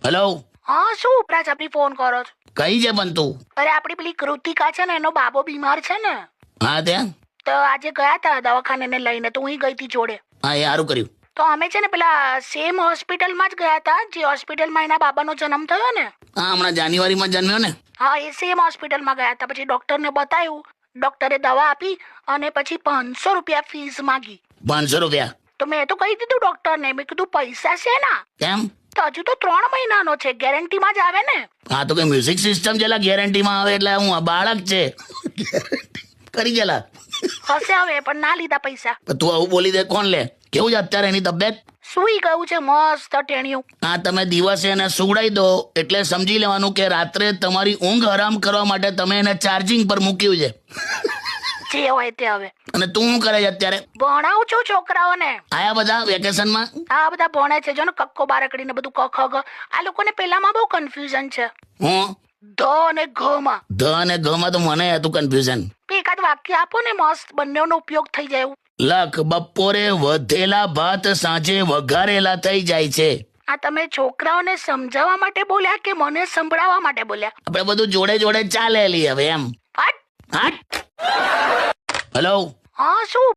Hello, હા શું Prajapati phone કરો છો? કઈ છે પણ તું? અરે આપણી પેલી કૃતિકા છે ને, એનો બાબો બીમાર છે ને, હા ત્યાં તો આજે ગયા હતા દવાખાને ને લઈને, તો હું ગઈ હતી જોડે. હા, એ સારું કર્યું. તો અમે છે ને પેલા સેમ હોસ્પિટલમાં જ ગયા હતા જે હોસ્પિટલમાં એના બાબાનો જન્મ થયો ને. હા, હમણાં જાન્યુઆરીમાં જન્મ્યો ને. હા, એ સેમ હોસ્પિટલમાં ગયા હતા. પછી ડોક્ટરને બતાવ્યું, ડોક્ટરે દવા આપી અને પછી 500 રૂપિયા ફીસ માંગી. 500 રૂપિયા? તો મેં તો કહી દીધું ડોક્ટરને, મેં કીધું પૈસા છે ના. કેમ? તો હજુ તો 3 મહિનાનો છે, ગેરંટીમાં જ આવે ને. હા, તો કઈ મ્યુઝિક સિસ્ટમ છે ગેરંટીમાં આવે એટલે હું બાળક છે કરી ગયેલા હશે હવે, પણ ના લીધા પૈસા. તું આવું બોલી દે કોણ લે? કેવું છે અત્યારે એની તબિયત? સુઈ ગયું છે મસ્ત ટેણિયું. હા, તમે દિવસે એને સુવડાવી દો એટલે સમજી લેવાનું કે રાત્રે તમારી ઊંઘ આરામ કરવા માટે તમે એને ચાર્જિંગ પર મૂક્યું છે. જે હોય તે હવે. અને તું શું કરે છે અત્યારે? ભણાવું છું છોકરાઓને. આયા બધા વેકેશનમાં? આ બધા ભણે છે, જો ને કક્કો બારકડી ને બધું કખ ગ. આ લોકોને પેલામાં બહુ કન્ફ્યુઝન છે, હું ધ અને ઘ માં. ધ અને ગ માં તો મને હતું કન્ફ્યુઝન. એકાદ વાક્ય આપો ને મસ્ત, બંનેનો ઉપયોગ થઈ જાય એવું. લખ બપોરે વધેલા ભાત સાંજે વઘારેલા થઈ જાય છે. આ તમે છોકરાઓને સમજાવવા માટે બોલ્યા કે મને સંભળાવવા માટે બોલ્યા? આપણે બધું જોડે જોડે ચાલેલી હવે એમ. હટ. હટ. હેલો, હા શું